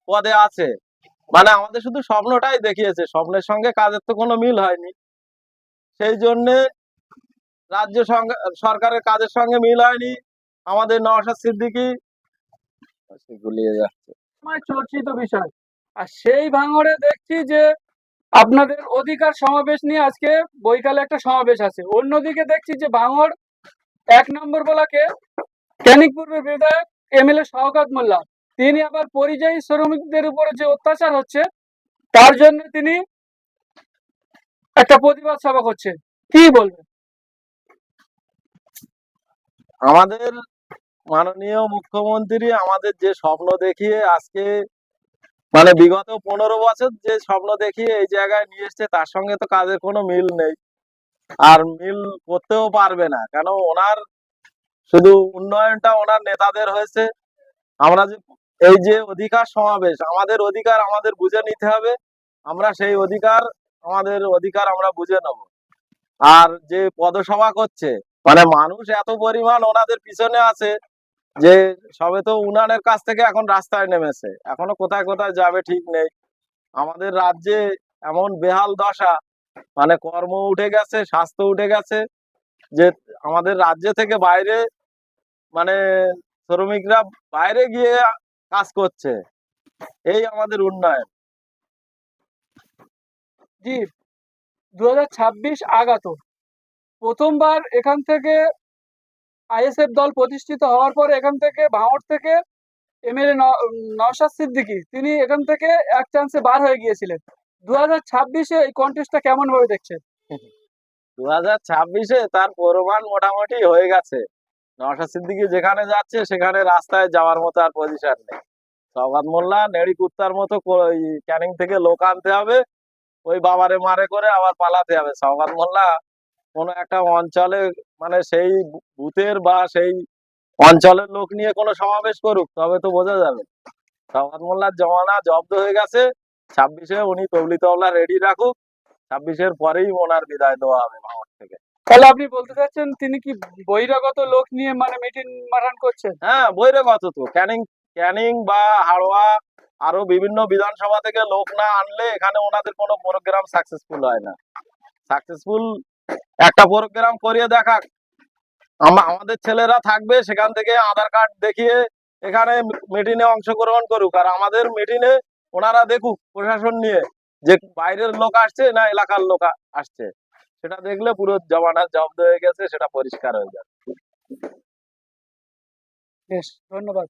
পদে আছে, মানে আমাদের শুধু স্বপ্নটাই দেখিয়েছে, স্বপ্নের সঙ্গে কাজের তো কোনো মিল হয়নি। সেই জন্যে সরকারের কাজের সঙ্গে মিল হয়নি। আমাদের নওশাদ সিদ্দিকী গুলিয়ে যাচ্ছে চর্চিত বিষয়। আর সেই ভাঙড়ে দেখছি যে আপনাদের অধিকার সমাবেশ নিয়ে আজকে বৈকালে একটা সমাবেশ আছে। অন্যদিকে দেখছি যে ভাঙড় 1 নম্বর ব্লকে ক্যানিং পূর্বের বিধায়ক এমএলএ শওকত মোল্লা, তিনি আবার পরিযায়ী শ্রমিকদের উপরে যে অত্যাচার হচ্ছে তার জন্য তিনি একটা প্রতিবাদ সভা করছেন। কি বলবেন? আমাদের মাননীয় মুখ্যমন্ত্রী আমাদের যে স্বপ্ন দেখিয়ে আজকে, মানে বিগত 15 বছর যে স্বপ্ন দেখিয়ে এই জায়গায় নিয়ে এসছে, তার সঙ্গে তো কাজের কোনো মিল নেই, আর মিল করতেও পারবে না। কেন, ওনার শুধু উন্নয়নটা ওনার নেতাদের হয়েছে। আমরা যে এই যে অধিকার সমাবেশ, আমাদের অধিকার আমাদের বুঝে নিতে হবে, আমরা সেই অধিকার আমরা বুঝে নেব। আর যে পদসভা করছে, মানে মানুষ এত পরিমাণ ওনাদের পিছনে আছে যে সবে তো উনানের কাছ থেকে এখন রাস্তায় নেমেছে, এখনো কোথায় কোথায় যাবে ঠিক নেই। আমাদের রাজ্যে এমন বেহাল দশা, মানে কর্ম উঠে গেছে, স্বাস্থ্য উঠে গেছে, যে আমাদের রাজ্য থেকে বাইরে, মানে শ্রমিকরা বাইরে গিয়ে কাজ করছে, এই আমাদের উন্নয়ন। জি, 2026 আগত প্রথমবার এখান থেকে আইএসএফ দল প্রতিষ্ঠিত হওয়ার পর এখান থেকে ভাঙড় থেকে এমএলএ নওশাদ সিদ্দিকী তিনি এখান থেকে এক চান্সে বার হয়ে গিয়েছিলেন। 2026-এ এই কন্টেস্টটা কেমন ভাবে দেখছেন? 2026-এ তার প্রমাণ মোটামুটি হয়ে গেছে। নওশাদ সিদ্দিকী যেখানে যাচ্ছে সেখানে রাস্তায় যাওয়ার মতো আর পজিশন নেই। শওকত মোল্লা নেড়ি কুত্তার মতো ওই ক্যানিং থেকে লোক আনতে হবে, ওই বাবারে মারে করে আবার পালাতে হবে। শওকত মোল্লা কোনো একটা অঞ্চলে, মানে সেই বুথের বা সেই অঞ্চলের লোক নিয়ে কোনো সমাবেশ করুক, তবে তো বোঝা যাবে। শওকত মোল্লার জমানা জব্দ হয়ে গেছে। 26-এ উনি তবলি তবলা রেডি রাখুক, 26-এর পরেই ওনার বিদায় দেওয়া হবে ভাঙড় থেকে। তাহলে আপনি বলতে চাচ্ছেন তিনি কি বহিরাগত লোক নিয়ে মানে মিটিং মারান করছেন? হ্যাঁ, বহিরাগত তো। ক্যানিং ক্যানিং বা হাড়োয়া আরো বিভিন্ন বিধানসভা থেকে লোক না আনলে এখানে ওনাদের কোনো প্রোগ্রাম সাকসেসফুল হয় না। সাকসেসফুল একটা প্রোগ্রাম করিয়ে দেখাক, আমাদের ছেলেরা থাকবে, সেখান থেকে আধার কার্ড দেখিয়ে এখানে মিটিংয়ে অংশগ্রহণ করুক, আর আমাদের মিটিংয়ে ওনারা দেখুক প্রশাসন নিয়ে যে বাইরের লোক আসছে না এলাকার লোক আসছে। সেটা দেখলে পুরো জমানা জব্দ হয়ে গেছে, সেটা পরিষ্কার হয়ে যাবে। বেশ, ধন্যবাদ।